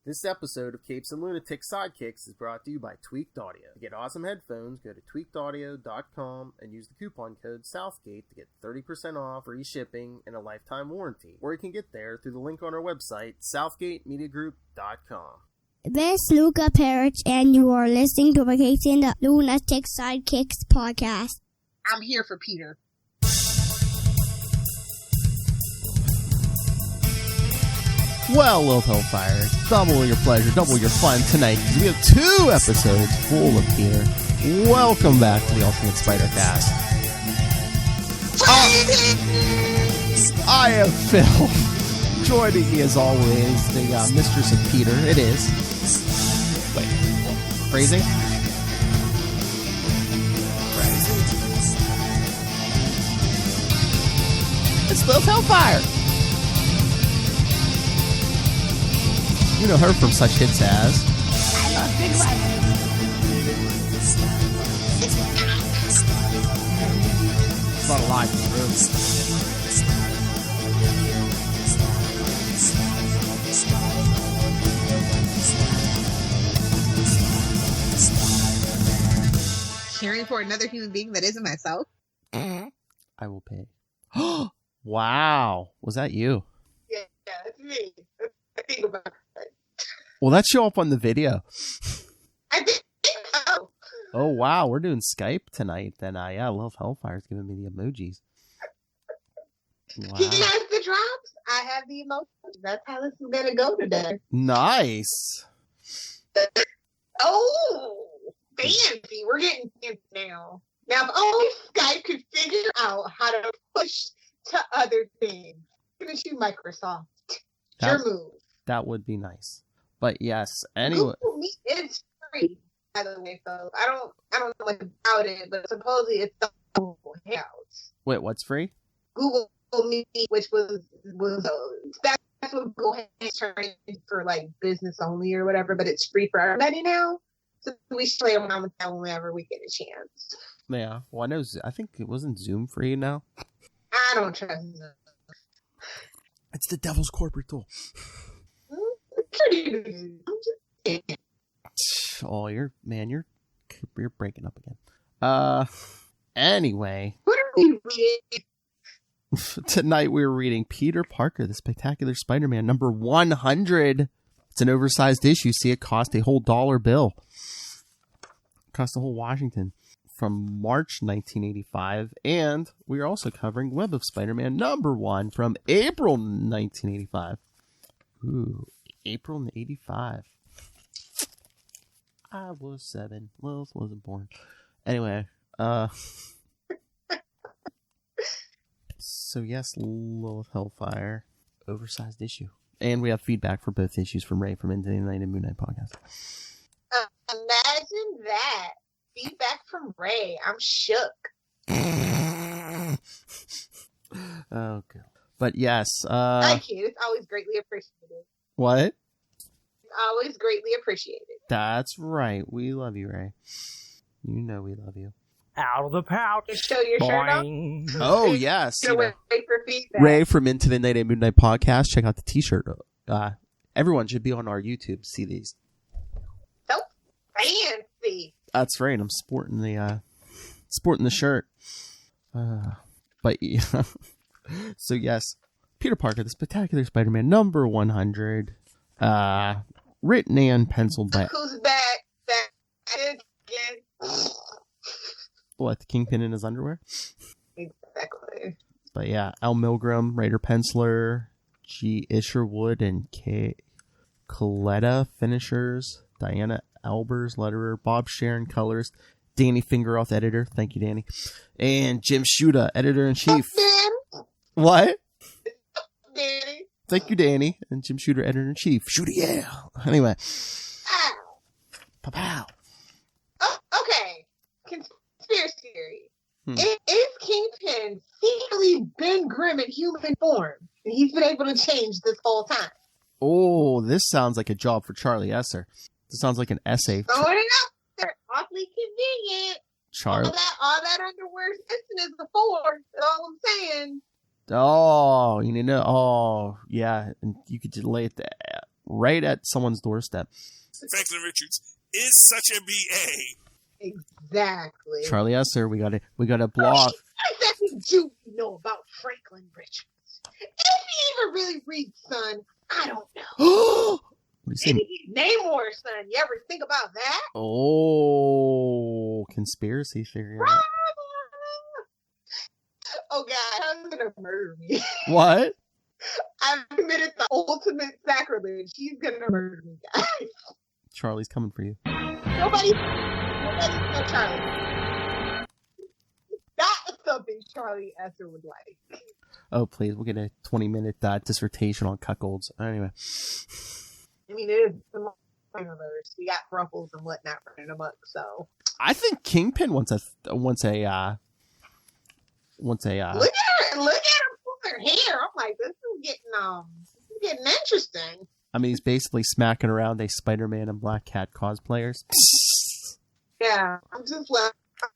This episode of Capes and Lunatic Sidekicks is brought to you by Tweaked Audio. To get awesome headphones, go to tweakedaudio.com and use the coupon code Southgate to get 30% off, free shipping, and a lifetime warranty. Or you can get there through the link on our website, southgatemediagroup.com. This is Luca Perich, and you are listening to the Capes and the Lunatic Sidekicks podcast. I'm here for Peter. Well, Lilith Hellfire, double your pleasure, double your fun tonight, because we have 2 episodes full of Peter. Welcome back to the Ultimate Spider-Cast. I am Phil. Joining me as always, the mistress of Peter. It is... Wait. Phrasing? It's Lilith Hellfire. You know her from such hits as... I love Big Life. It's not alive in the room. Caring for another human being that isn't myself? I will pay. Wow. Was that you? Yeah, it's me. I think about it. Well, that show up on the video. I think so. Oh, wow. We're doing Skype tonight. Then, yeah, Love Hellfire's giving me the emojis. Wow. He has the drops. I have the emotions. That's how this is going to go today. Nice. Oh, fancy. We're getting fancy now. Now, if only Skype could figure out how to push to other things. Give it to you, Microsoft. Your move. That would be nice. But yes, anyway. Google Meet is free, by the way, folks. I don't know much about it, but supposedly it's the Google Hangouts. Wait, what's free? Google Meet, which was that's what Google Hangouts turned into for like business only or whatever, but it's free for everybody now. So we should play around with that whenever we get a chance. Yeah, well, I think it wasn't Zoom free now. I don't trust Zoom. It's the devil's corporate tool. Oh, you're breaking up again. Anyway. What are we reading? Tonight we're reading Peter Parker, the Spectacular Spider-Man, number 100. It's an oversized issue. See, it cost a whole $1 bill. It cost a whole Washington. From March 1985. And we are also covering Web of Spider-Man number 1 from April 1985. Ooh. April 85. I was 7. Lilith wasn't born. Anyway, so yes, Lilith Hellfire, oversized issue. And we have feedback for both issues from Ray from Into the Night and Moon Knight podcast. Imagine that. Feedback from Ray. I'm shook. Oh, God. But yes. Thank you. It's always greatly appreciated. What? Always greatly appreciated. That's right. We love you, Ray. You know we love you. Out of the pouch. Just show your shirt off. Oh, yes. Wait for feedback. Ray from Into the Night and Moon Knight podcast. Check out the t-shirt. Everyone should be on our YouTube to see these. So fancy. That's right. I'm sporting the shirt. But yeah. So yes, Peter Parker, the Spectacular Spider-Man, number 100. Written and penciled by... Who's back? Back again. What, the Kingpin in his underwear? Exactly. But yeah, Al Milgram, writer, penciler, G. Isherwood, and K. Coletta, finishers, Diana Albers, letterer, Bob Sharon, colorist, Danny Fingeroth, editor. Thank you, Danny. And Jim Shuda, editor-in-chief. What? Danny. Thank you, Danny. And Jim Shooter, editor-in-chief. Shooter, yeah. Anyway. Ow. Pow. Oh, okay. Conspiracy theory. Is Kingpin secretly Ben Grimm in human form? And he's been able to change this whole time. Oh, this sounds like a job for Charlie Esser. This sounds like an essay. Throwing it up there. Awfully convenient. Charlie. All that underwear system is before. That's all I'm saying. Oh, you know. Oh, yeah. And you could just lay it there. right at someone's doorstep. Franklin Richards is such a BA. Exactly. Charlie Esser, we got a blog. What exactly do you know about Franklin Richards? If he even really reads, son, I don't know. What do you Maybe he's Namor, son. You ever think about that? Oh, conspiracy theory. Oh, God, I'm going to murder me. What? I've committed the ultimate sacrilege. He's going to murder me, guys. Charlie's coming for you. Nobody's no Charlie. That's something Charlie Esser would like. Oh, please. We'll get a 20-minute dissertation on cuckolds. Anyway. I mean, it is the universe. We got ruffles and whatnot running amok, so. I think Kingpin wants a Look at her pull her hair. I'm like, this is getting interesting. I mean, he's basically smacking around a Spider-Man and Black Cat cosplayers. Yeah, I'm just like,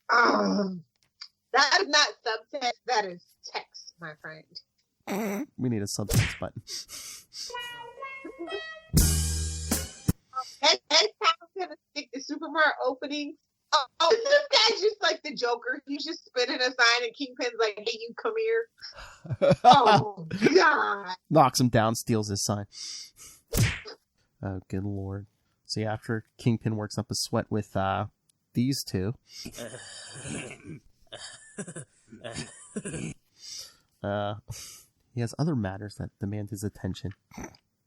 that is not subtext, that is text, my friend. We need a subtext button. Hey, Pat's gonna stick the Super Mario opening. Oh, this guy's just like the Joker. He's just spinning a sign and Kingpin's like, hey, you come here. Oh, God. Knocks him down, steals his sign. Oh, good Lord. See, after Kingpin works up a sweat with these two. He has other matters that demand his attention.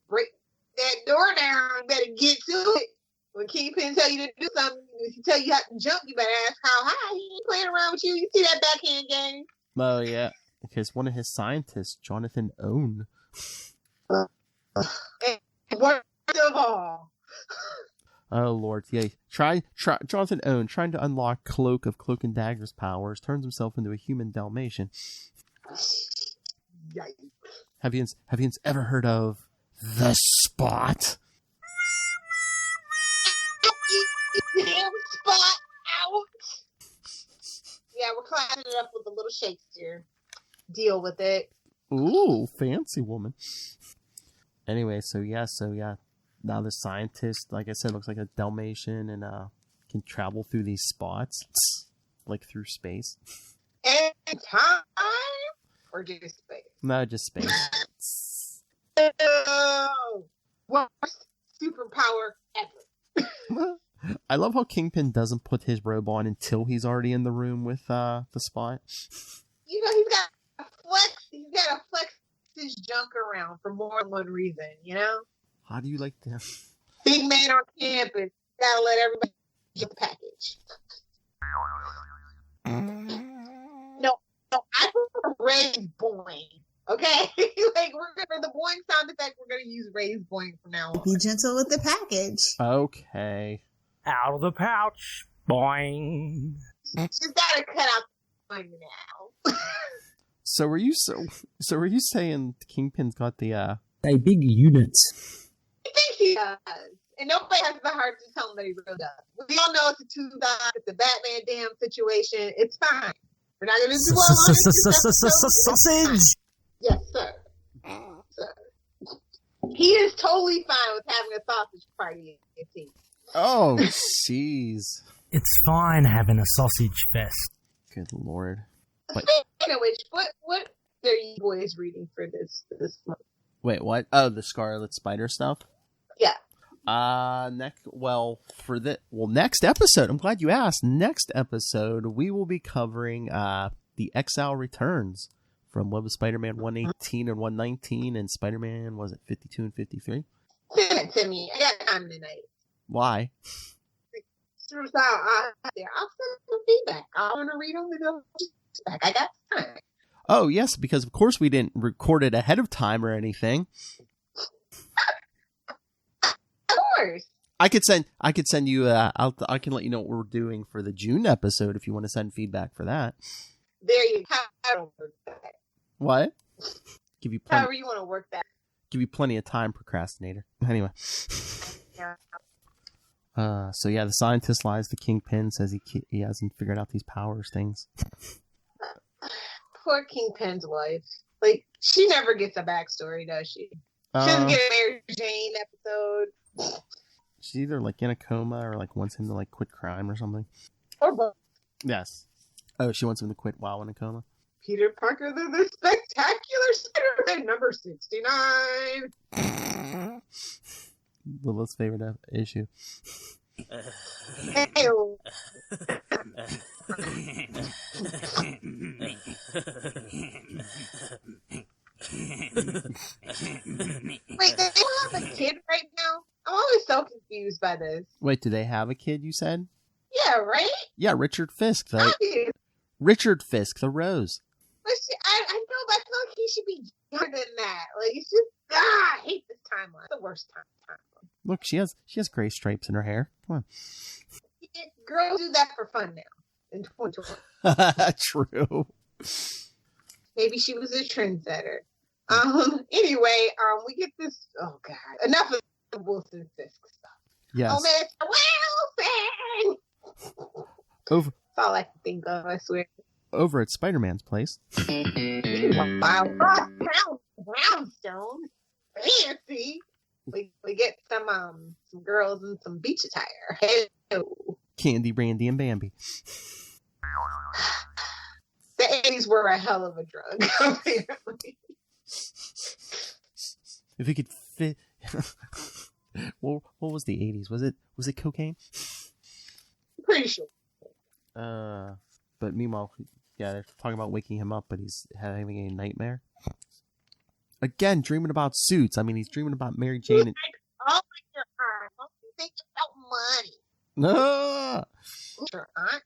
Break that door down. You better get to it. When Kingpin tell you to do something, if he tell you how to jump, you better ask how high. He ain't playing around with you. You see that backhand game? Oh, yeah. Because one of his scientists, Jonathan Owen. And worst of all. Oh, Lord. Yeah. Jonathan Owen, trying to unlock Cloak and Dagger's powers, turns himself into a human Dalmatian. Yikes. Have you ever heard of The Spot? Damn spot out. Yeah, we're classing it up with a little Shakespeare. Deal with it. Ooh, fancy woman. Anyway, so yeah. Now the scientist, like I said, looks like a Dalmatian and can travel through these spots, like through space. And time or just space? No, just space. Worst superpower ever. I love how Kingpin doesn't put his robe on until he's already in the room with the Spot. You know, he's got to flex his junk around for more than one reason, you know? How do you like to... Big man on campus, gotta let everybody get the package. No, I prefer Ray's boing, okay? Like, for the boing sound effect, we're gonna use Ray's boing from now on. Be gentle with the package. Okay. Out of the pouch. Boing. She's gotta cut out the boing now. So were you saying Kingpin's got the They big units. I think he does. And nobody has the heart to tell him that he really does. We all know it's a two-dot, it's a Batman damn situation. It's fine. We're not gonna do Sausage. Yes, sir. He is totally fine with having a sausage party in his team. Oh, jeez. It's fine having a sausage fest. Good Lord. But, Speaking of which, what are you boys reading for this month? wait, what? Oh, the Scarlet Spider stuff? Yeah. Next episode, I'm glad you asked. Next episode, we will be covering the Exile Returns from Spider-Man 118 and 119 and Spider-Man, was it 52 and 53? Send it to me. I got time tonight. Why? I'll send some feedback. I want to read them and go back. I got time. Oh, yes, because of course we didn't record it ahead of time or anything. Of course. I could send you. I can let you know what we're doing for the June episode if you want to send feedback for that. There you go. I don't work that. What? Give you plenty. However you want to work that. Give you plenty of time, procrastinator. Anyway. Yeah. So yeah, the scientist lies to Kingpin, says he hasn't figured out these powers things. Poor Kingpin's wife. Like, she never gets a backstory, does she? She doesn't get a Mary Jane episode. She's either like in a coma or like wants him to like quit crime or something. Or both. Yes. Oh, she wants him to quit while in a coma. Peter Parker, the Spectacular Spider-Man, number 69. Lilith's favorite issue. Ew. Wait, they don't have a kid right now? I'm always so confused by this. Wait, do they have a kid, you said? Yeah, right? Yeah, Richard Fisk. Obvious. Richard Fisk, the Rose. But I know, but I feel like he should be younger than that. Like, it's just, I hate this timeline. It's the worst timeline. Look, she has gray stripes in her hair. Come on. Yeah, girls do that for fun now in 2020. True. Maybe she was a trendsetter. Anyway, we get this. Oh God, enough of the Wilson Fisk stuff. Yes. Oh man, it's Wilson. Over. That's all I can think of. I swear. Over at Spider-Man's place. Wow, brownstone, fancy. We get some girls in some beach attire. Hello. Candy, Randy, and Bambi. The 80s were a hell of a drug, apparently. If we could fit. Well, what was the 80s? Was it cocaine? Pretty sure. But meanwhile, yeah, they're talking about waking him up, but he's having a nightmare. Again, dreaming about suits. I mean, he's dreaming about Mary Jane. Oh my God! Don't you think about money? No. Your aunt?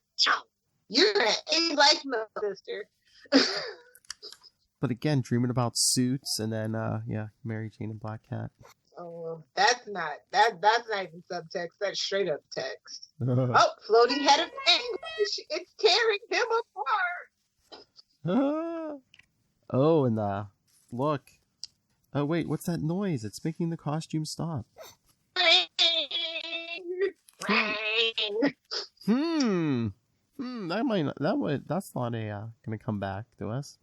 You're an A like my sister. But again, dreaming about suits, and then yeah, Mary Jane and Black Cat. Oh, that's not even subtext. That's straight up text. Oh, floating head of anguish. It's tearing him apart. Oh, and look. Oh wait, what's that noise? It's making the costume stop. That's not gonna come back to us.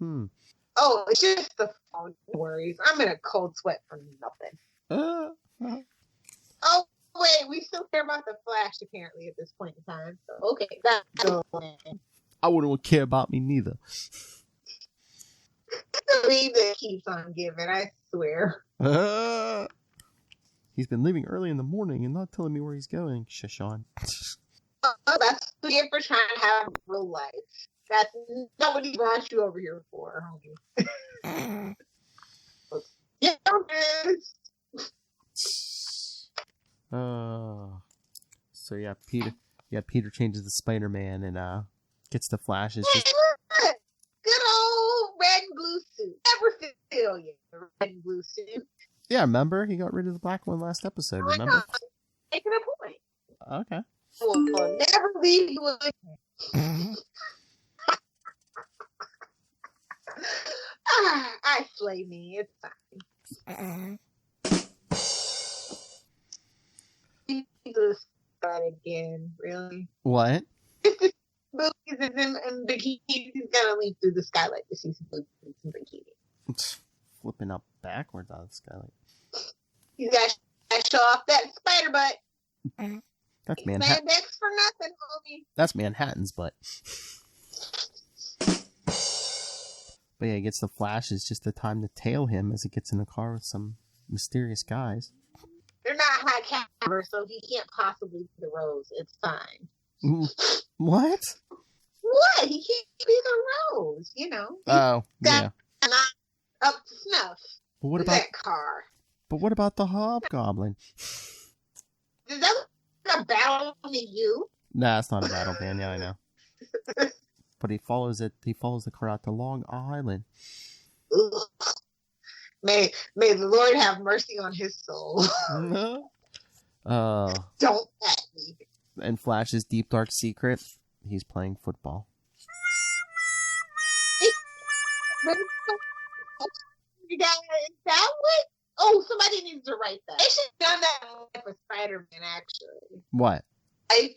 Oh, it's just the phone worries. I'm in a cold sweat for nothing. Oh wait, we still care about the Flash apparently at this point in time. So okay, that's I wouldn't care about me neither. the read that keeps on giving, I swear. He's been leaving early in the morning and not telling me where he's going. Shashawn. Oh, that's what you get for trying to have real life. That's not what he brought you over here for, homie. Yeah, so yeah, Peter changes the Spider-Man and gets the Flash. Is just good old red and blue suit. Never feel you, the red and blue suit. Yeah, remember? He got rid of the black one last episode, remember? Making a point. Okay. We'll never leave you again. I slay me. It's fine. Jesus, that again, really? What? Movies is in bikinis. He's gonna leap through the skylight to see some movies in bikini. Flipping up backwards out of the skylight. He's got to show off that spider butt. That's Manhattan. Spandex for nothing, homie. That's Manhattan's butt. But yeah, he gets the Flash. It's just the time to tail him as he gets in the car with some mysterious guys. They're not high caliber, so he can't possibly be the Rose. It's fine. What? What? He can't be the Rose, you know. Oh, yeah. Not up to snuff. But what about that car? But what about the Hobgoblin? Is that a battle to you? Nah, it's not a battle, man. Yeah, I know. But he follows the car out to Long Island. Ugh. May the Lord have mercy on his soul. Don't at me. And Flash's deep dark secret, he's playing football. Is that what? Oh, somebody needs to write that. They should have done that for Spider-Man, actually. What?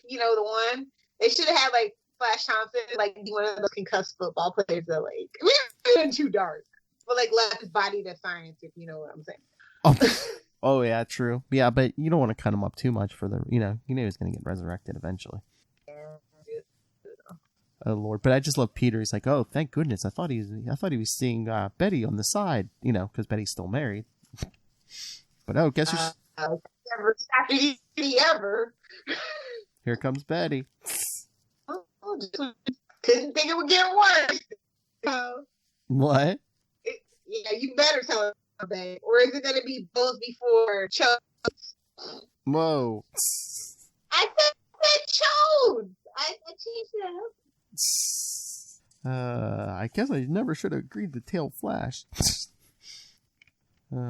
You know, the one? They should have had, like, Flash Thompson, like, be one of those concussed football players that, like, we're too dark. But, like, left his body to science, if you know what I'm saying. Oh yeah, true. Yeah, but you don't want to cut him up too much for the, you know he's going to get resurrected eventually. Oh Lord! But I just love Peter. He's like, oh, thank goodness. I thought he was seeing Betty on the side, because Betty's still married. But oh, guess who's never ever. Here comes Betty. Couldn't think it would get worse. What? Yeah, you better tell her, babe. Or is it going to be both before Chose? Whoa. I said Chose. I changed it up. I guess I never should have agreed to tail Flash. It's life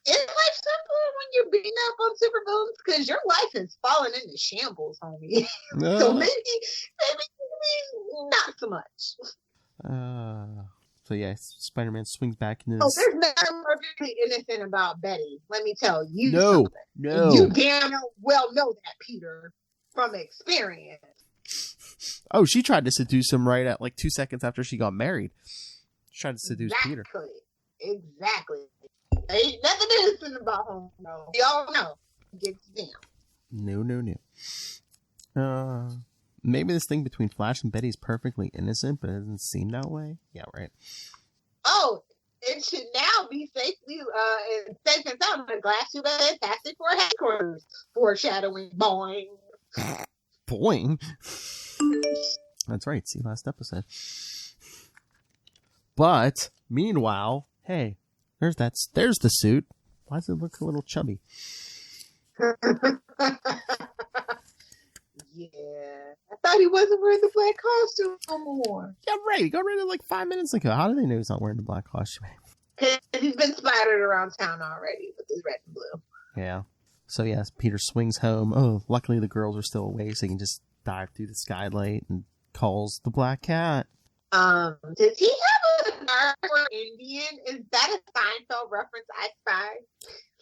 simpler when you're beating up on supervillains because your life has fallen into shambles, homie. So maybe not so much. So yeah, Spider-Man swings back into Oh, this. there's nothing perfectly innocent about Betty. Let me tell you. No. You damn well know that, Peter, from experience. Oh, she tried to seduce him right at like 2 seconds after she got married. She tried to seduce Peter. Exactly. Ain't nothing innocent about him, though. We all know. Gets down. No. Maybe this thing between Flash and Betty is perfectly innocent, but it doesn't seem that way. Yeah, right. Oh, it should now be safely safe and sound in a glass tube at Fantastic Four headquarters. Foreshadowing, boing. Boing. That's right. See last episode. But meanwhile, hey, there's the suit. Why does it look a little chubby? Yeah, I thought he wasn't wearing the black costume no more. Yeah, right. He got rid of like 5 minutes ago. How do they know he's not wearing the black costume? He's been splattered around town already with his red and blue. Yeah. So yes, Peter swings home. Oh, luckily the girls are still awake, so he can just dive through the skylight and calls the Black Cat. Does he have a cigar for Indian? Is that a Seinfeld reference? I spy.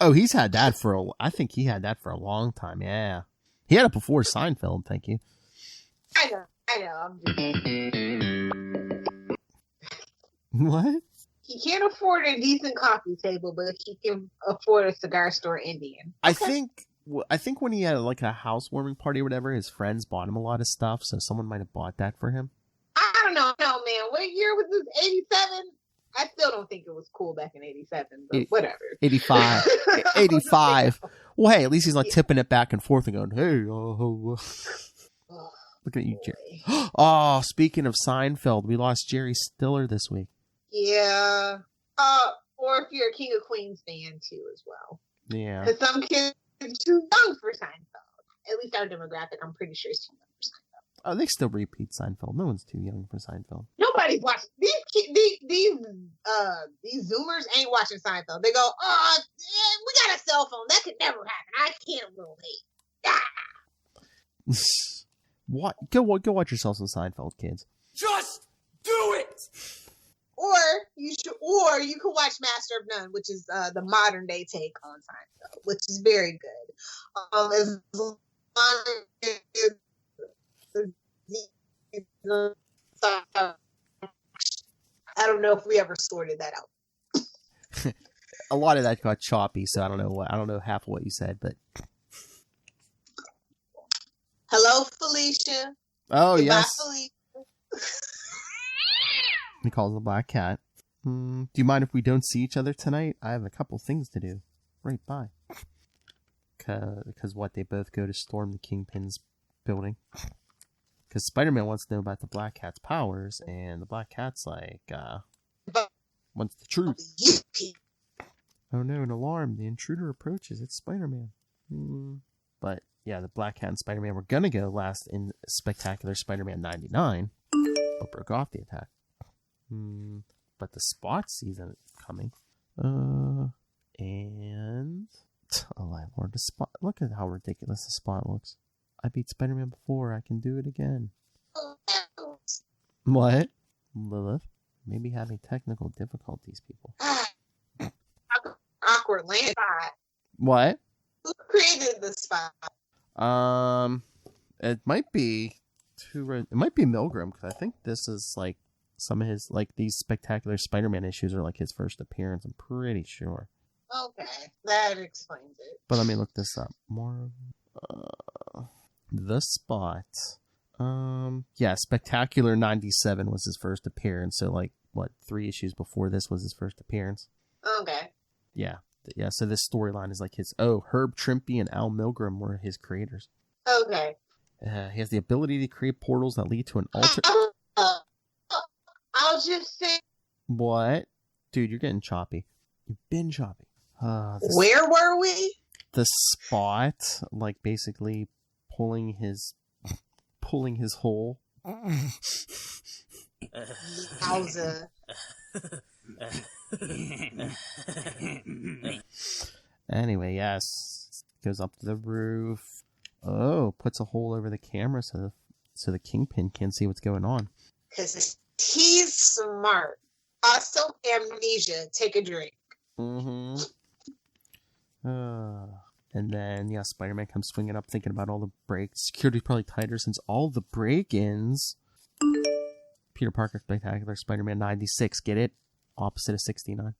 Oh, he's had that I think he had that for a long time. Yeah. He had it before Seinfeld, thank you. I know. I'm just... What? He can't afford a decent coffee table, but he can afford a cigar store Indian. Okay. I think when he had like a housewarming party or whatever, his friends bought him a lot of stuff, so someone might have bought that for him. I don't know, man. What year was this? 87? I still don't think it was cool back in 87, but whatever. 85. 85. Well, hey, at least he's not tipping it back and forth and going, hey, look at you, Jerry. Oh, speaking of Seinfeld, we lost Jerry Stiller this week. Yeah. Or if you're a King of Queens fan, too, as well. Yeah. Because some kids are too young for Seinfeld. At least our demographic, I'm pretty sure, is too young for Seinfeld. Oh, they still repeat Seinfeld. No one's too young for Seinfeld. Nobody's watching. These Zoomers ain't watching Seinfeld. They go, oh, yeah, we got a cell phone. That could never happen. I can't relate. What? Go watch yourselves some Seinfeld, kids. Just do it! Or you can watch Master of None, which is the modern day take on Seinfeld, which is very good. As long as I don't know if we ever sorted that out. A lot of that got choppy, so I don't know half of what you said, but hello, Felicia. Oh, Goodbye, yes. Felicia. He calls the Black Cat. Do you mind if we don't see each other tonight? I have a couple things to do. Right, bye. Because what? They both go to storm the Kingpin's building. Because Spider-Man wants to know about the Black Cat's powers, and the Black Cat's like, wants the truth. Oh no, an alarm. The intruder approaches. It's Spider-Man. But, yeah, the Black Cat and Spider-Man were gonna go last in Spectacular Spider-Man 99, but broke off the attack. But the Spot season is coming. And... oh my lord, the Spot... look at how ridiculous the Spot looks. I beat Spider-Man before, I can do it again. What? Lilith? Maybe having technical difficulties, people. Awkward land spot. What? Who created the spot? It might be Milgram, because I think this is like some of his, like, these Spectacular Spider-Man issues are like his first appearance, I'm pretty sure. Okay, that explains it. But let me look this up. More The Spot. Yeah, Spectacular 97 was his first appearance. So, like, what, 3 issues before this was his first appearance? Okay. Yeah. Yeah, so this storyline is like his... Oh, Herb Trimpe and Al Milgrom were his creators. Okay. He has the ability to create portals that lead to an alter... I'll just say... What? Dude, you're getting choppy. You've been choppy. Where were we? The Spot, like, basically pulling his hole. Yowza. Anyway, yes. Goes up to the roof. Oh, puts a hole over the camera so the Kingpin can't see what's going on. Because he's smart. Also, amnesia. Take a drink. Mm-hmm. And then, yeah, Spider-Man comes swinging up thinking about all the breaks. Security's probably tighter since all the break-ins. Peter Parker Spectacular Spider-Man 96. Get it? Opposite of 69.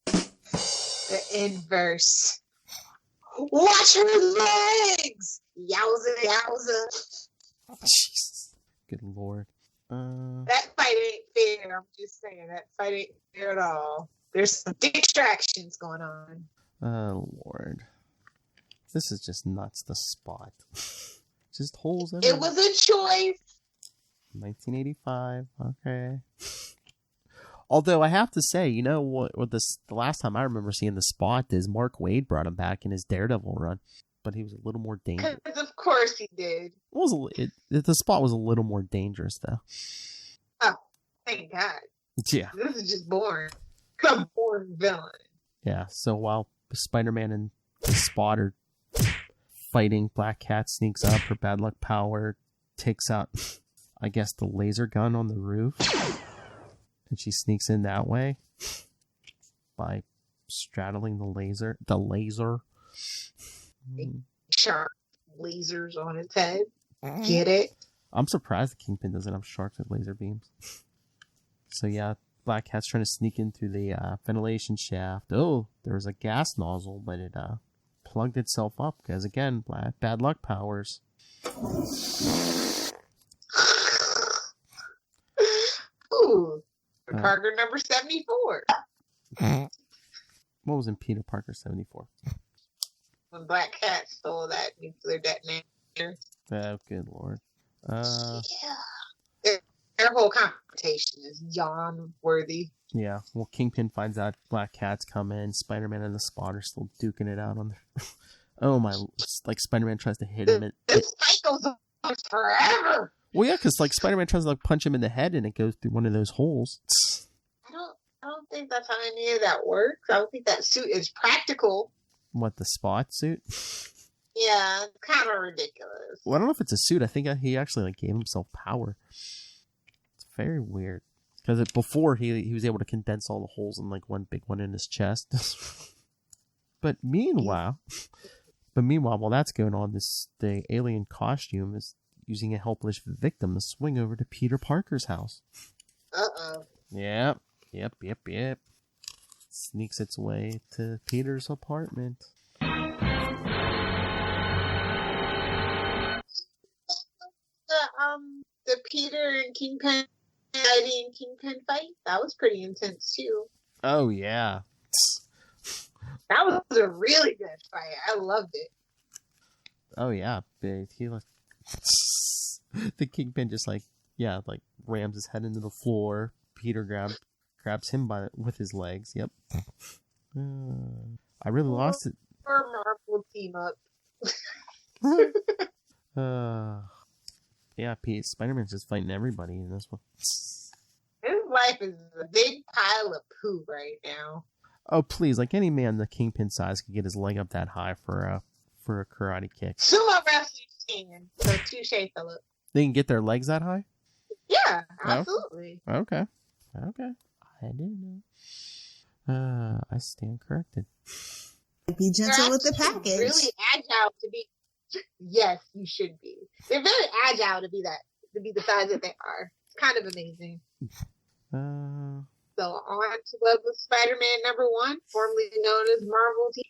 The inverse. Watch her legs! Yowza, yowza. Jesus. Good lord. That fight ain't fair. I'm just saying, that fight ain't fair at all. There's some distractions going on. Oh, Lord. This is just nuts, The Spot. Just holes everywhere. It was a choice. 1985. Okay. Although I have to say, you know what the last time I remember seeing The Spot is Mark Waid brought him back in his Daredevil run, but he was a little more dangerous. Because of course he did. The Spot was a little more dangerous though. Oh, thank God. Yeah. This is just boring. A boring villain. Yeah. So while Spider-Man and The Spot are fighting, Black Cat sneaks up. Her bad luck power takes out, I guess, the laser gun on the roof. And she sneaks in that way by straddling the laser. Sharp lasers on its head. Get it? I'm surprised the Kingpin doesn't have sharks with laser beams. So yeah, Black Cat's trying to sneak in through the ventilation shaft. Oh, there was a gas nozzle, but it plugged itself up because, again, bad luck powers. Ooh. Parker number 74. What was in Peter Parker 74? When Black Cat stole that nuclear detonator. Oh, good lord. Yeah. Their whole confrontation is yawn worthy. Yeah, well, Kingpin finds out Black Cat's coming. Spider-Man and the Spot are still duking it out on the... Oh my, like Spider-Man tries to hit him. This fight goes on forever. Well, yeah, because like Spider-Man tries to like punch him in the head and it goes through one of those holes. I don't think that's how any of that works. I don't think that suit is practical. What, the Spot suit? Yeah, it's kind of ridiculous. Well, I don't know if it's a suit. I think he actually like gave himself power. It's very weird. Because before he was able to condense all the holes in like one big one in his chest. But meanwhile, while that's going on, the alien costume is using a helpless victim to swing over to Peter Parker's house. Uh-oh. Yep. Sneaks its way to Peter's apartment. The Peter and Kingpin fighting Kingpin fight, that was pretty intense too. Oh yeah. That was a really good fight. I loved it. Oh yeah, big. He like the Kingpin just like rams his head into the floor. Peter grabs him with his legs. Yep. I really lost it. Or Marvel team up. Yeah, Spider-Man's just fighting everybody in this one. His life is a big pile of poo right now. Oh please! Like any man the Kingpin size could get his leg up that high for a karate kick. Sumo wrestling can. So touche, Philip. They can get their legs that high? Yeah, absolutely. Okay. I didn't know. I stand corrected. Be gentle with the package. Really agile to be. Yes, you should be. They're very agile to be the size that they are. It's kind of amazing. So on to Love with Spider-Man #1, formerly known as Marvel TV.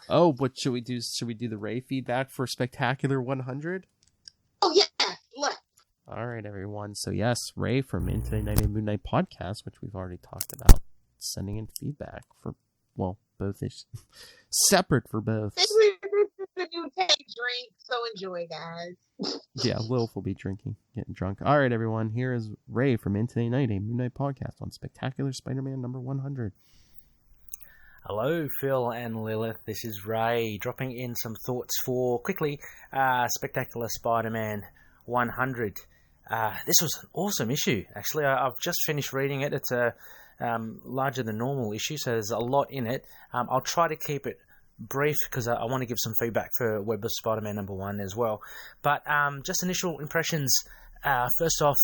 Oh, what should we do? Should we do the Ray feedback for Spectacular 100? Oh, yeah. Look. All right, everyone. So, yes, Ray from Into the Night and Moon Knight podcast, which we've already talked about, sending in feedback for, well, both issues. Separate for both. This is the new take drink, so enjoy, guys. Yeah, Lilith will be drinking, getting drunk. All right, everyone. Here is Ray from Into the Night, a Moon Knight podcast on Spectacular Spider-Man #100. Hello, Phil and Lilith. This is Ray, dropping in some thoughts for, quickly, Spectacular Spider-Man 100. This was an awesome issue, actually. I've just finished reading it. It's a larger than normal issue, so there's a lot in it. I'll try to keep it brief because I want to give some feedback for Web of Spider-Man #1 as well. But just initial impressions. First off,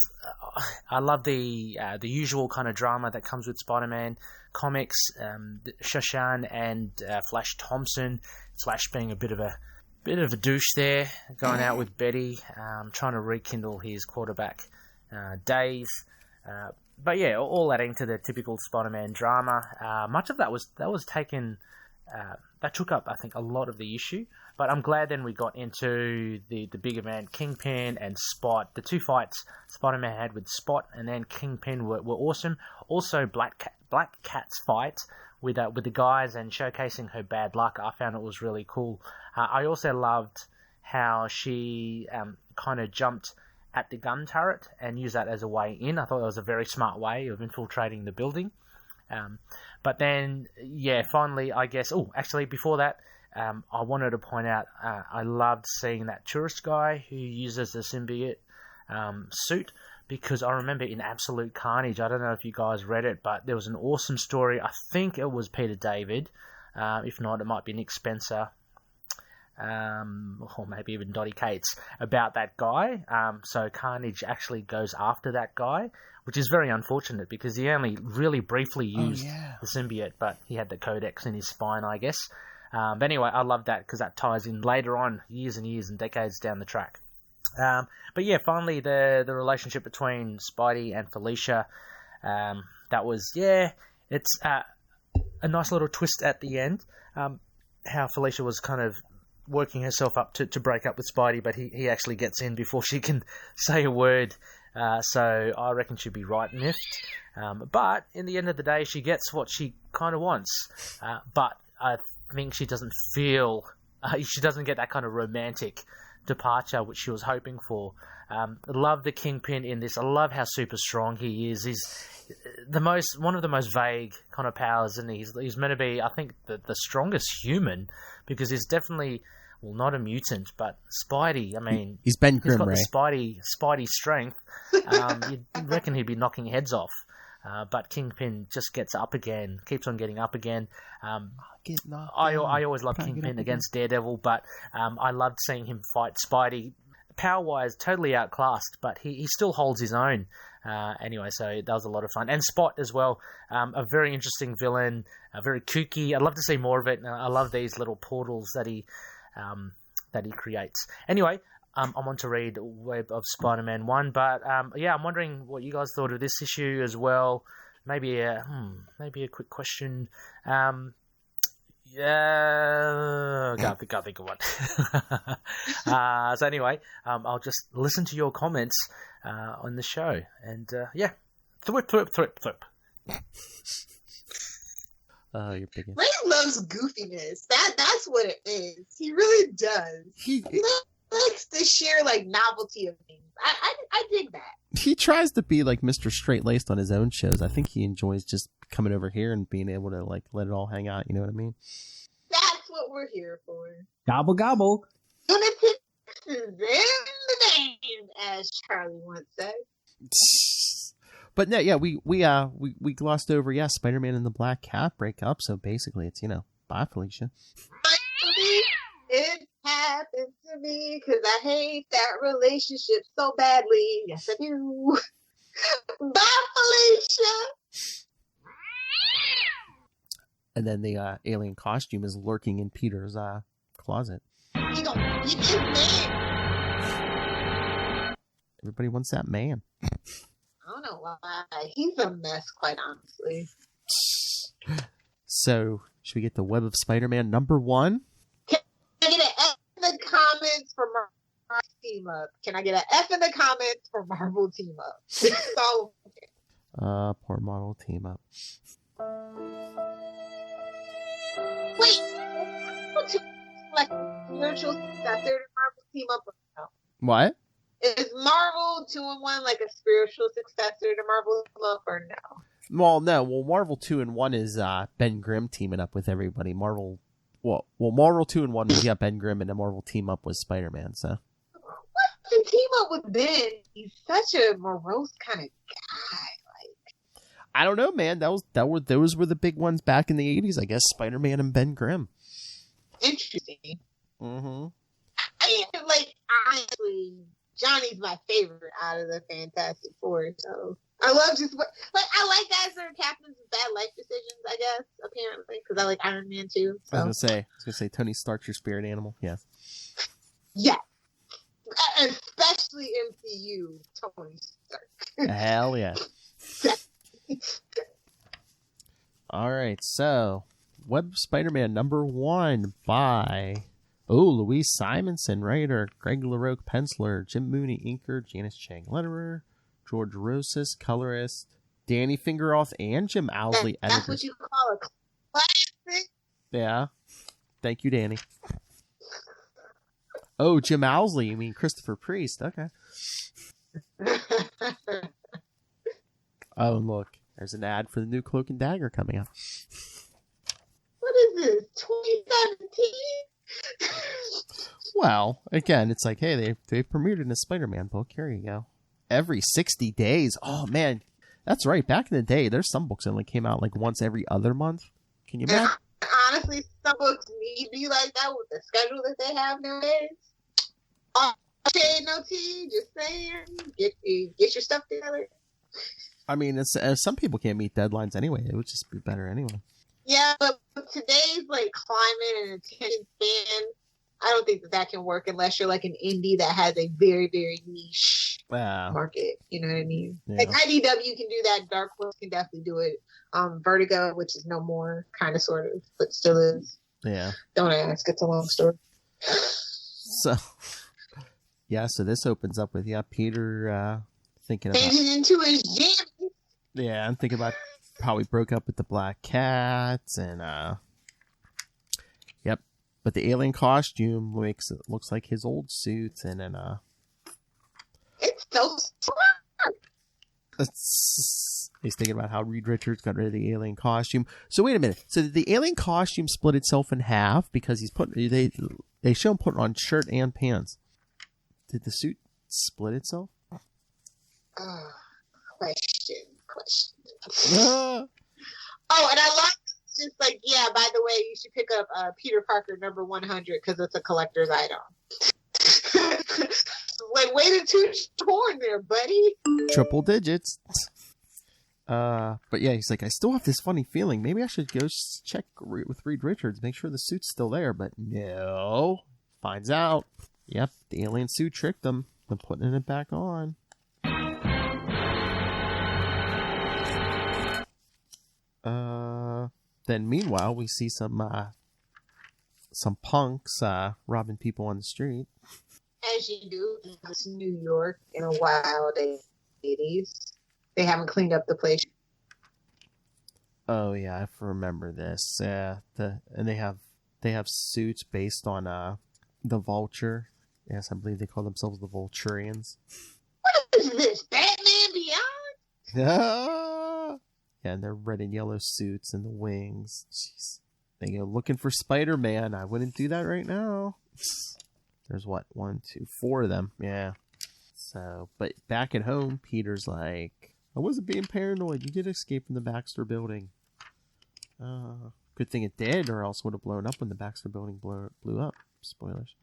I love the usual kind of drama that comes with Spider-Man comics. Shoshan and Flash Thompson, Flash being a bit of a douche there, going out with Betty, trying to rekindle his quarterback days. But yeah, all adding to the typical Spider-Man drama. Much of that was taken. That took up, I think, a lot of the issue. But I'm glad then we got into the big event, Kingpin and Spot. The two fights Spider-Man had with Spot and then Kingpin were awesome. Also, Black Cat's fight with the guys and showcasing her bad luck. I found it was really cool. I also loved how she kind of jumped at the gun turret and used that as a way in. I thought that was a very smart way of infiltrating the building. But then, yeah, finally, I guess... Oh, actually, before that, I wanted to point out I loved seeing that tourist guy who uses the symbiote suit, because I remember in Absolute Carnage, I don't know if you guys read it, but there was an awesome story. I think it was Peter David. If not, it might be Nick Spencer. Or maybe even Dottie Cates, about that guy. So Carnage actually goes after that guy, which is very unfortunate because he only really briefly used the symbiote, but he had the codex in his spine, I guess. But anyway, I love that because that ties in later on, years and years and decades down the track. But yeah, finally the relationship between Spidey and Felicia, that was, it's a nice little twist at the end. How Felicia was kind of working herself up to break up with Spidey, but he actually gets in before she can say a word. So I reckon she'd be right miffed. But in the end of the day, she gets what she kind of wants. But I think she doesn't get that kind of romantic departure which she was hoping for. I love the Kingpin in this. I love how super strong he is. He's one of the most vague kind of powers, and he's meant to be, I think, the strongest human, because he's definitely, well, not a mutant, but Spidey. I mean, he's Ben Grimm, got Ray. the Spidey strength. You'd reckon he'd be knocking heads off. But Kingpin just gets up again, keeps on getting up again. I always loved Kingpin against Daredevil, but I loved seeing him fight Spidey. Power-wise, totally outclassed, but he still holds his own. Anyway, so that was a lot of fun. And Spot as well, a very interesting villain, very kooky. I'd love to see more of it. I love these little portals that he creates. Anyway, I'm on to read Web of Spider-Man 1, but yeah, I'm wondering what you guys thought of this issue as well. Maybe a quick question. Can't think of one. So anyway, I'll just listen to your comments on the show, and yeah, thwip. You're picking. Ray loves goofiness. That's what it is. He really does. He likes to share like novelty of things. I dig that. He tries to be like Mr. Straight-Laced on his own shows. I think he enjoys just coming over here and being able to like let it all hang out. You know what I mean? That's what we're here for. Gobble gobble. Lunatics is in the name, as Charlie once said. But no, yeah, we glossed over, Spider-Man and the Black Cat break up. So basically, it's bye, Felicia. It happened to me because I hate that relationship so badly. Yes, I do. Bye, Felicia. And then the alien costume is lurking in Peter's closet. He gonna beat this man. Everybody wants that man. I don't know lie. He's a mess, quite honestly. So, should we get the Web of Spider-Man number 1? Can I get an F in the comments for Marvel Team Up? Can I get an F in the comments for Marvel Team Up? So, Poor Marvel Team Up. wait, like spiritual successor to Marvel Team Up or no? What? Is Marvel 2-in-1 like a spiritual successor to Marvel Team Up or no? Well, no. Well, Marvel 2-in-1 is Ben Grimm teaming up with everybody. Marvel 2-in-1 was Ben Grimm, and then Marvel Team Up was Spider-Man. So What's the team up with Ben? He's such a morose kind of guy. I don't know, man. Those were the big ones back in the 80s, I guess. Spider-Man and Ben Grimm. Interesting. Mm-hmm. Honestly, Johnny's my favorite out of the Fantastic Four. So I love I like guys that are captains with bad life decisions. I guess apparently because I like Iron Man too. So. I was gonna say Tony Stark's your spirit animal. Yes. Yeah. Especially MCU Tony Stark. Hell yeah. All right, so Web Spider-Man number 1 by Louise Simonson, writer, Greg LaRocque, penciler, Jim Mooney, inker, Janice Chang, letterer, George Rosas, colorist, Danny Fingeroth, and Jim Owsley, editor. That's what you call a classic? Yeah. Thank you, Danny. Oh, Jim Owsley, you mean Christopher Priest. Okay. Oh, and look, there's an ad for the new Cloak and Dagger coming up. What is this, 2017? Well, again, it's like, hey, they premiered in a Spider-Man book. Here you go. Every 60 days. Oh, man. That's right. Back in the day, there's some books that only came out like once every other month. Can you imagine? Honestly, some books need to be like that with the schedule that they have nowadays. Okay, no tea, just saying. Get your stuff together. I mean, some people can't meet deadlines anyway. It would just be better anyway. Yeah, but today's like climate and attention span, I don't think that can work unless you're like an indie that has a very, very niche market. You know what I mean? Yeah. Like IDW can do that. Dark Horse can definitely do it. Vertigo, which is no more, kind of, sort of, but still is. Yeah. Don't ask. It's a long story. So, yeah. So this opens up with Peter thinking about into his jam. Yeah, I'm thinking about how he broke up with the Black Cats and yep. But the alien costume makes it looks like his old suits and then it's so smart. He's thinking about how Reed Richards got rid of the alien costume. So wait a minute. So did the alien costume split itself in half because they show him putting on shirt and pants. Did the suit split itself? Question. Oh, and I love just like, yeah, by the way, you should pick up Peter Parker number 100 because it's a collector's item. Like, way to toot your horn there, buddy. Triple digits. But yeah, he's like, I still have this funny feeling. Maybe I should go check with Reed Richards, make sure the suit's still there. But no. Finds out. Yep, the alien suit tricked him. Been putting it back on. Then meanwhile, we see some punks robbing people on the street. As you do in this New York in a wild 80s. They haven't cleaned up the place. Oh yeah, I remember this. Yeah, and they have suits based on the Vulture. Yes, I believe they call themselves the Vulturians. What is this? Batman Beyond? Yeah, and they're red and yellow suits and the wings. Jeez. They go looking for Spider-Man. I wouldn't do that right now. There's what? 1, 2, 4 of them. Yeah. So, but back at home, Peter's like, I wasn't being paranoid. You did escape from the Baxter building. Good thing it did, or else would have blown up when the Baxter building blew up. Spoilers.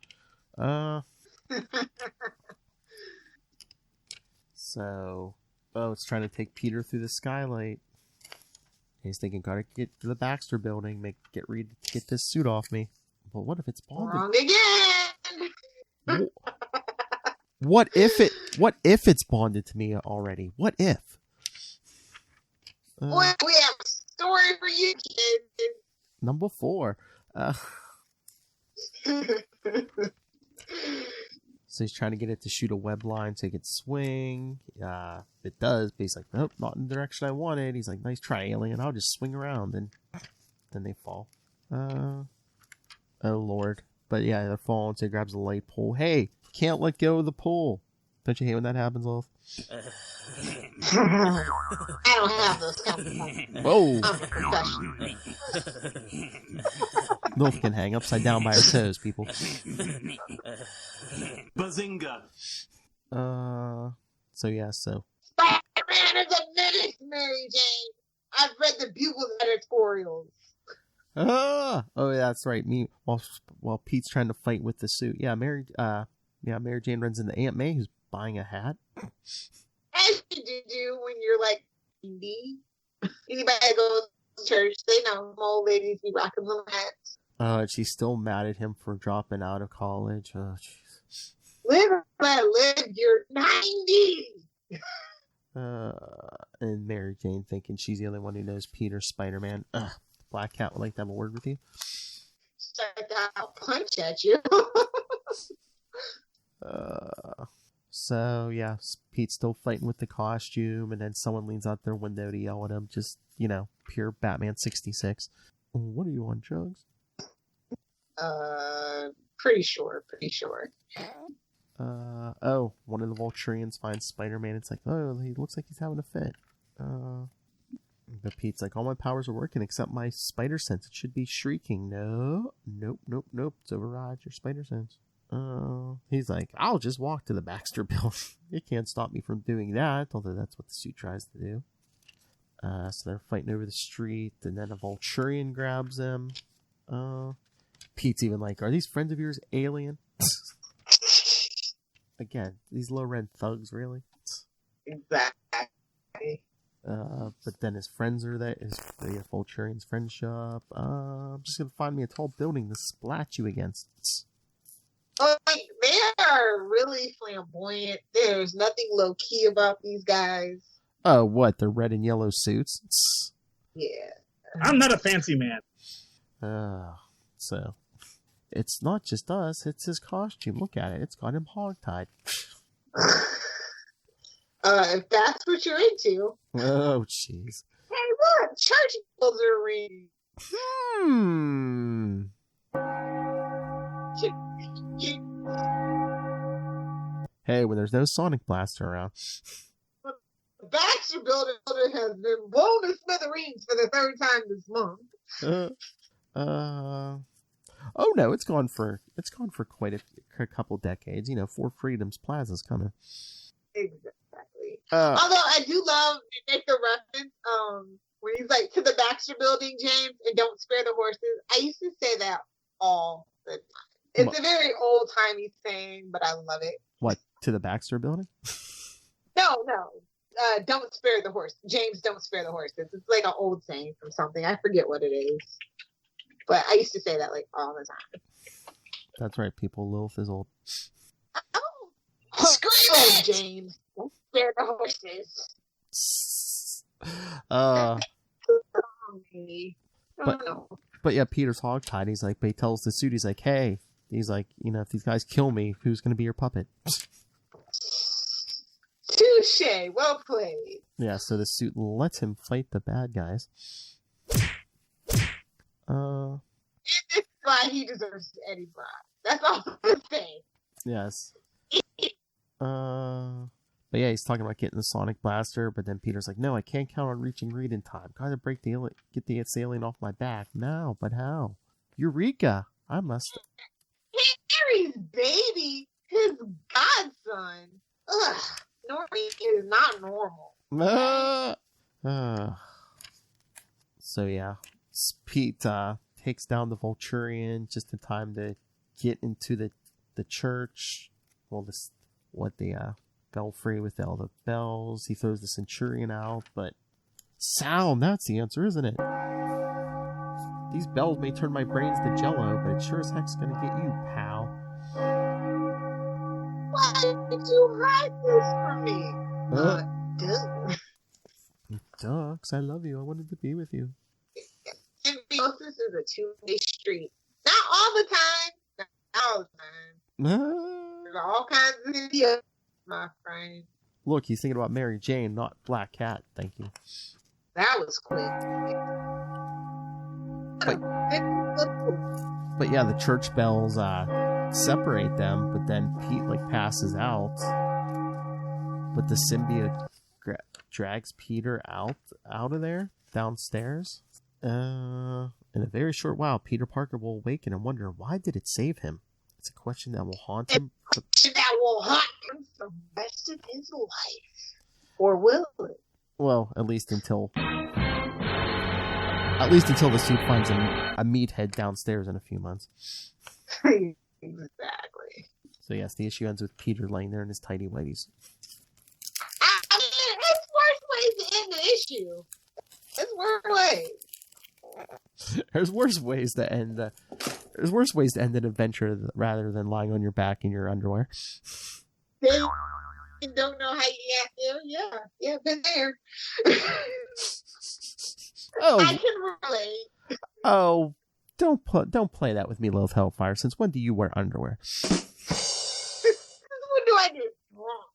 So, it's trying to take Peter through the skylight. He's thinking, gotta get to the Baxter building, get this suit off me. But what if it's bonded? Wrong again! What if it's bonded to me already? What if? Boy, we have a story for you, kids. Number 4. So he's trying to get it to shoot a web line so he could swing. It does, but he's like, nope, not in the direction I wanted. He's like, nice try, alien. I'll just swing around. And then they fall. Oh, Lord. But yeah, they're falling, so he grabs a light pole. Hey, can't let go of the pole. Don't you hate when that happens, Lilith? I don't have those kind of moments. Whoa. I'm a professional. Lilith can hang upside down by her toes, people. Bazinga. So yeah, so. Spider-Man is a menace, Mary Jane. I've read the Bugle editorials. Oh yeah, that's right. Me while Pete's trying to fight with the suit. Yeah, Mary Jane runs into Aunt May, who's buying a hat. As you do when you're like indie. Anybody that goes to church, they know old ladies be rocking them hats. And she's still mad at him for dropping out of college. Oh, jeez. Live your 90s. And Mary Jane thinking she's the only one who knows Peter Spider-Man. Black Cat would like to have a word with you. I'll punch at you. So yeah, Pete's still fighting with the costume, and then someone leans out their window to yell at him. Just, pure Batman 66. What are you on, drugs? Pretty sure. One of the Vulturians finds Spider-Man. It's like, oh, he looks like he's having a fit. But Pete's like, all my powers are working except my spider sense. It should be shrieking. Nope. It's override your spider sense. He's like, I'll just walk to the Baxter building. It can't stop me from doing that, although that's what the suit tries to do. So they're fighting over the street, and then a Vulturian grabs him. Pete's even like, are these friends of yours alien? Again, these low-rent thugs, really? Exactly. But then his friends are there. The Vulturian's friends show up. I'm just gonna find me a tall building to splat you against. They are really flamboyant. There's nothing low-key about these guys. Oh, what? They're red and yellow suits? Yeah. I'm not a fancy man. So it's not just us, it's his costume. Look at it. It's got him hogtied. If that's what you're into. Oh, jeez. Hey, look! Church bells are ringing. Hey, when there's no Sonic Blaster around. The Baxter building has been blown to smithereens for the 3rd time this month. Oh no, it's gone for quite a couple decades. For Freedom's Plaza's coming. Exactly. Although I do love they make the reference when he's like, to the Baxter building, James, and don't spare the horses. I used to say that all the time. It's a very old timey saying, but I love it. What, to the Baxter building? No. Don't spare the horse. James, don't spare the horses. It's like an old saying from something. I forget what it is. But I used to say that like all the time. That's right, people. Lilith is old. Oh, scream, James. Don't spare the horses. But yeah, Peter's hogtied. He's like, but he tells the suit, he's like, hey, he's like, if these guys kill me, who's going to be your puppet? Touche. Well played. Yeah, so the suit lets him fight the bad guys. And this is why he deserves Eddie Brock. That's all I'm saying. Yes. But yeah, he's talking about getting the Sonic Blaster, but then Peter's like, no, I can't count on reaching Reed in time. Gotta get the alien off my back. No, but how? Eureka! I must... Harry's baby! His godson! Ugh! Normie is not normal. So yeah, Pete takes down the Vulturian just in time to get into the church. Well, the belfry with all the bells. He throws the Centurion out, but sound, that's the answer, isn't it? These bells may turn my brains to jello, but it sure as heck's gonna get you, pal. Why did you hide this from me? Duh, 'cause I love you. I wanted to be with you. Symbiosis is a two-way street. Not all the time. Not all the time. There's all kinds of symbiosis, my friend. Look, he's thinking about Mary Jane, not Black Cat. Thank you. That was quick. But yeah, the church bells separate them, but then Pete passes out. But the symbiote drags Peter out of there, downstairs. In a very short while, Peter Parker will awaken and wonder, why did it save him? It's a question that will haunt him. That will haunt him for the rest of his life. Or will it? Well, at least until the suit finds a meathead downstairs in a few months. Exactly. So yes, the issue ends with Peter laying there in his tidy whities. I mean, it's worse ways to end the issue. It's worse ways. There's worse ways to end an adventure rather than lying on your back in your underwear. They don't know how you got there. Yeah, been there. Oh, I can relate. Oh, don't play that with me, Lilith Hellfire. Since when do you wear underwear? When do I get drunk?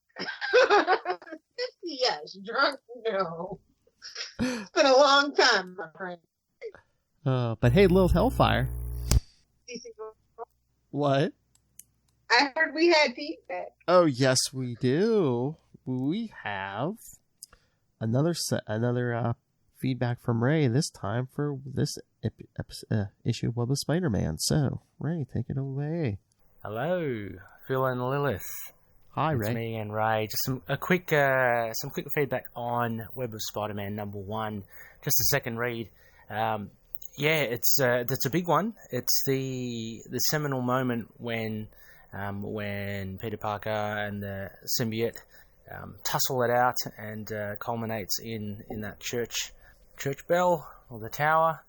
Yes, drunk. No, it's been a long time, my friend. But hey, Lilith Hellfire. What? I heard we had feedback. Oh yes, we do. We have another feedback from Ray. This time for this issue of Web of Spider-Man. So Ray, take it away. Hello, Phil and Lilith. Hi, Ray. It's me and Ray. Just some quick feedback on Web of Spider-Man #1. Just a second read. It's a big one. It's the seminal moment when Peter Parker and the symbiote tussle it out and culminates in that church bell or the tower,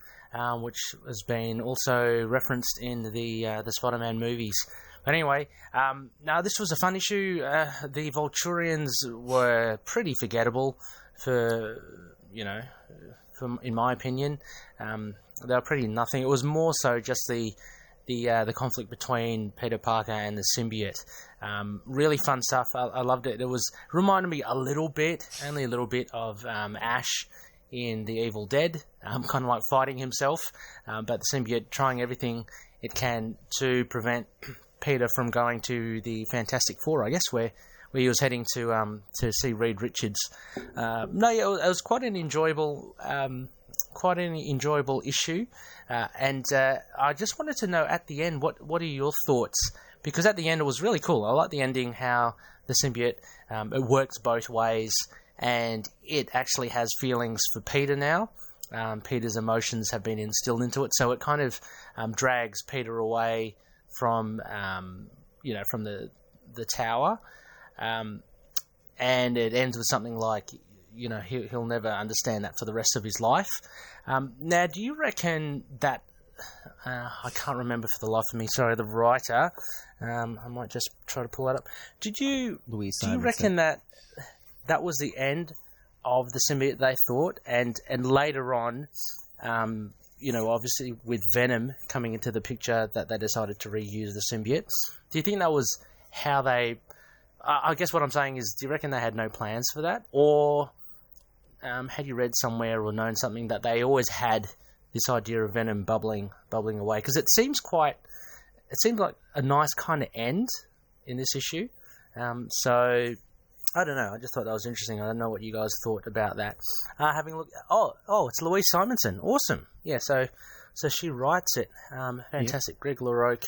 which has been also referenced in the Spider-Man movies. But anyway, now this was a fun issue. The Vulturians were pretty forgettable in my opinion. They were pretty nothing. It was more so just the conflict between Peter Parker and the symbiote. Really fun stuff. I loved it. It reminded me only a little bit of Ash in The Evil Dead, kind of like fighting himself, but the symbiote trying everything it can to prevent Peter from going to the Fantastic Four, I guess, where he was heading to see Reed Richards. It was quite an enjoyable issue, and I just wanted to know at the end what are your thoughts, because at the end it was really cool. I like the ending, how the symbiote it works both ways, and it actually has feelings for Peter now. Peter's emotions have been instilled into it, so it kind of drags Peter away from the tower, and it ends with something like, he'll never understand that for the rest of his life. Now, do you reckon that I can't remember for the life of me, sorry, the writer, I might just try to pull that up. Do you reckon that was the end of the symbiote, they thought, and later on, obviously with Venom coming into the picture, that they decided to reuse the symbiote? Do you think that was how they... I guess what I'm saying is, do you reckon they had no plans for that? Or had you read somewhere or known something that they always had this idea of Venom bubbling away? Because it seems like a nice kind of end in this issue. So... I don't know. I just thought that was interesting. I don't know what you guys thought about that. Having a look. Oh, it's Louise Simonson. Awesome. Yeah. So she writes it. Fantastic. Yeah. Greg LaRocque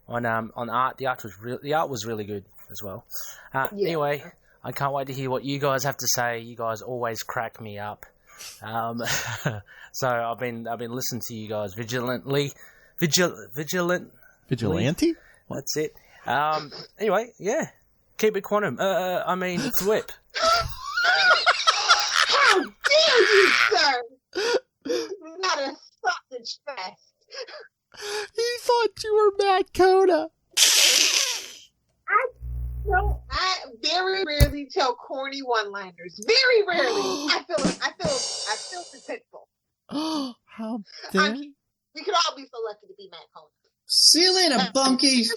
on art. The art was really good as well. Anyway, I can't wait to hear what you guys have to say. You guys always crack me up. So I've been listening to you guys vigilantly. Vigilante? That's it. Anyway, yeah. Keep it quantum. Thwip. How dare you, sir? Not a sausage fest. He thought you were Matt Coda. very rarely tell corny one-liners. Very rarely. I feel resentful. How dare We could all be so lucky to be Matt Cohen. See you later, bunkies.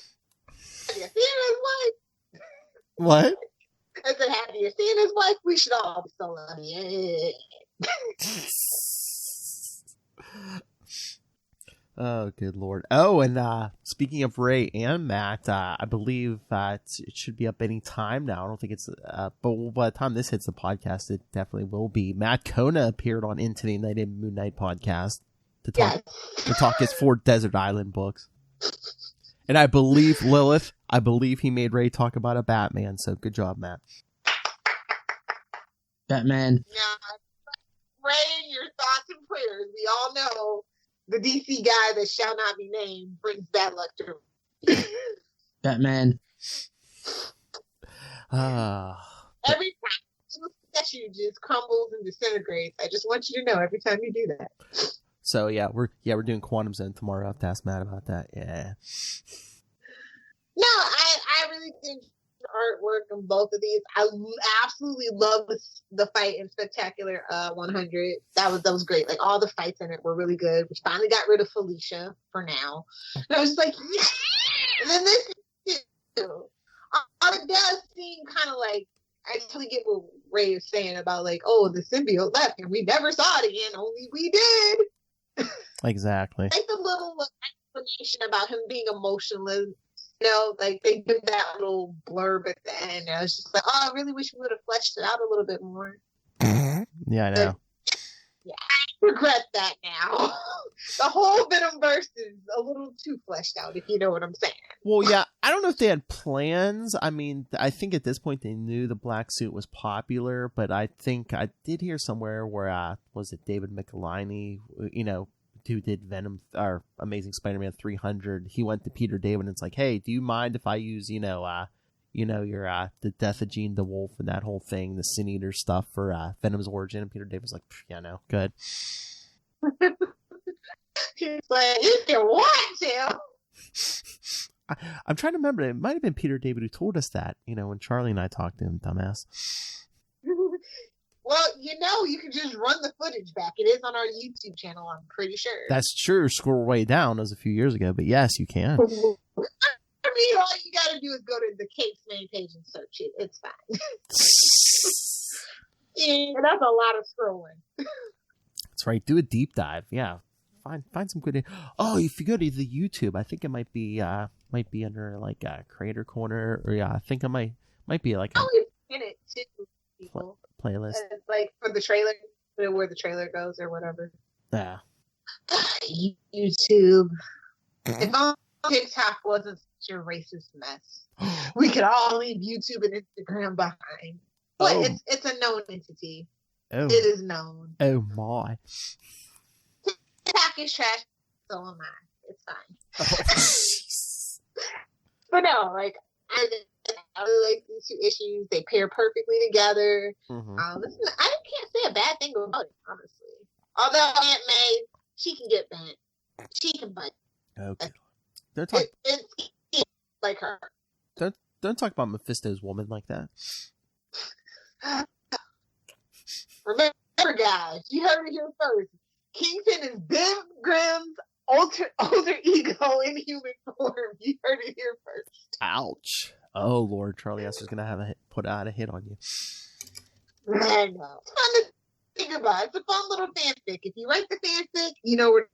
Have you seen his wife? what? I said, have you seen his wife? We should all be so lucky. Oh, good Lord. Oh, and speaking of Ray and Matt, I believe it should be up any time now. I don't think it's, but by the time this hits the podcast, it definitely will be. Matt Kona appeared on Into the Night and Moon Knight podcast to talk his 4 Desert Island books. And I believe, Lilith, he made Ray talk about a Batman, so good job, Matt. Batman. Yeah. Ray, your thoughts and prayers. We all know the DC guy that shall not be named brings bad luck to him. Batman. Every time the statue just crumbles and disintegrates, I just want you to know every time you do that. So yeah, we're doing Quantum Zone tomorrow. I have to ask Matt about that. Yeah. No, I really think the artwork on both of these. I absolutely love the fight in Spectacular 100. That was great. Like all the fights in it were really good. We finally got rid of Felicia for now. And I was just like, yeah! And then this too. It does seem kind of like, I totally get what Ray is saying about like, oh, the symbiote left and we never saw it again. Only we did. Exactly. Like the little explanation about him being emotionless. You know, like they did that little blurb at the end. I was just like, oh, I really wish we would have fleshed it out a little bit more. Yeah, I know. Yeah, I regret that now. The whole Venomverse is a little too fleshed out, if you know what I'm saying. Well, yeah, I don't know if they had plans. I mean, I think at this point they knew the black suit was popular, but I think I did hear somewhere where, was it David Michelinie, you know, who did Venom or Amazing Spider-Man 300, he went to Peter David and it's like, hey, do you mind if I use, your the Death of Gene the Wolf and that whole thing, the Sin Eater stuff for Venom's origin? And Peter David was like, yeah, no, good. He's like, if you want to. I'm trying to remember. It might have been Peter David who told us that, when Charlie and I talked to him, dumbass. Well, you can just run the footage back. It is on our YouTube channel, I'm pretty sure. That's true. Scroll way down. That was a few years ago, but yes, you can. I mean, all you got to do is go to the Cape's main page and search it. It's fine. Yeah, that's a lot of scrolling. That's right. Do a deep dive. Yeah. Find some good. Oh, if you go to the YouTube, I think it might be under like Creator Corner, or I think it might be like a in it too, people. Playlist. Like for the trailer, where the trailer goes or whatever. Yeah. YouTube. If only TikTok wasn't such a racist mess, we could all leave YouTube and Instagram behind. But it's a known entity. Oh. It is known. Oh my. TikTok is trash, so am I. It's fine. Oh, but no, like I really like these 2 issues. They pair perfectly together. Mm-hmm. Listen, I can't say a bad thing about it, honestly. Although Aunt May, she can get bent. She can bite. Okay. Don't talk. It's like her. Don't talk about Mephisto's woman like that. Remember, guys, you heard it here first. Kingpin is Ben Grimm's alter ego in human form. You heard it here first. Ouch. Oh, Lord. Charlie S. is going to have put out a hit on you. I know. It's fun to think about. It's a fun little fanfic. If you write the fanfic, you know where.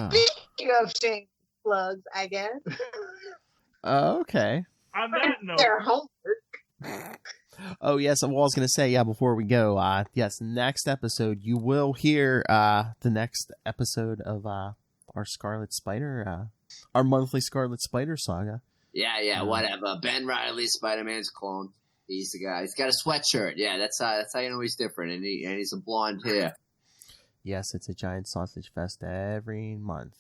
Speaking of shameless plugs, I guess. Okay. On that note. Their homework. Oh, yes. Well, I was going to say, before we go, yes, next episode, you will hear the next episode of our Scarlet Spider, our monthly Scarlet Spider saga. Yeah, whatever. Ben Reilly, Spider-Man's clone. He's the guy. He's got a sweatshirt. Yeah, that's how you know he's different. And he's a blonde hair. Yes, it's a giant sausage fest every month.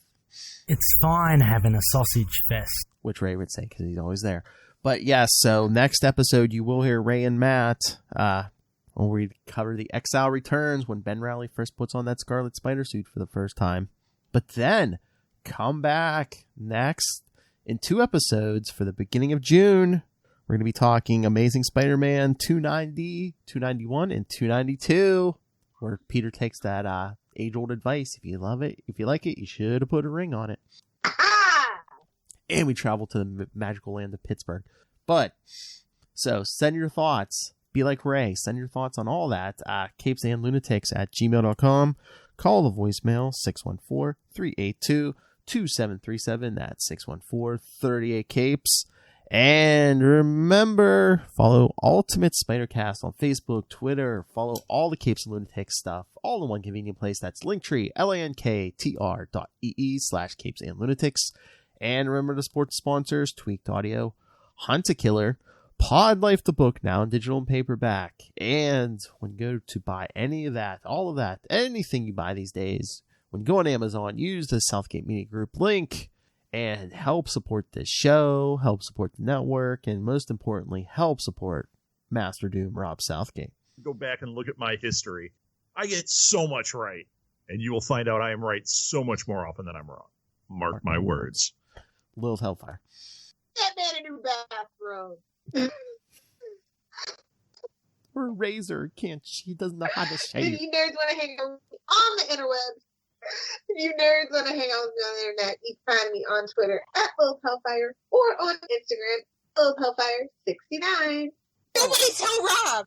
It's fine having a sausage fest. Which Ray would say, because he's always there. But yes, so next episode you will hear Ray and Matt when we cover the Exile Returns, when Ben Reilly first puts on that Scarlet Spider suit for the first time. But then come back next in 2 episodes for the beginning of June We're going to be talking Amazing Spider-Man 290, 291, and 292, where Peter takes that age-old advice. If you love it, if you like it, you should have put a ring on it. And we travel to the magical land of Pittsburgh. But, so, send your thoughts. Be like Ray. Send your thoughts on all that. capesandlunatics@gmail.com. Call the voicemail, 614-382-2737. That's 614-38-CAPES. And remember, follow Ultimate Spidercast on Facebook, Twitter. Follow all the Capes and Lunatics stuff, all in one convenient place. That's Linktree, linktr.ee/Capes and Lunatics. And remember to support the sponsors, Tweaked Audio, Hunt-A-Killer, Pod Life the book, now in digital and paperback. And when you go to buy any of that, all of that, anything you buy these days, when you go on Amazon, use the Southgate Media Group link and help support this show, help support the network, and most importantly, help support Master Doom Rob Southgate. Go back and look at my history. I get so much right, and you will find out I am right so much more often than I'm wrong. Mark my words. Lilith Hellfire. That man a new bathrobe. Or Razor she doesn't know how to shave. You nerds want to hang out on the interwebs. You nerds want to hang out with me on the internet. You can find me on Twitter @Lilith Hellfire or on Instagram Lilith Hellfire69. Nobody tell Rob.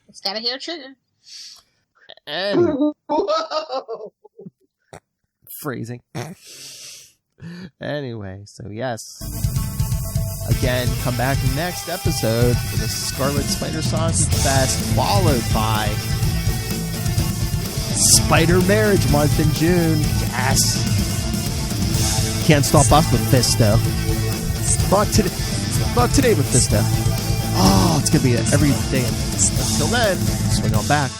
It's gotta hear a trigger. And Whoa. phrasing. Anyway, so yes. Again, come back next episode for the Scarlet Spider Sausage Fest, followed by Spider Marriage Month in June. Yes. Can't stop us, Mephisto. Not today, Mephisto. Oh, it's going to be every day. Until then, swing on back.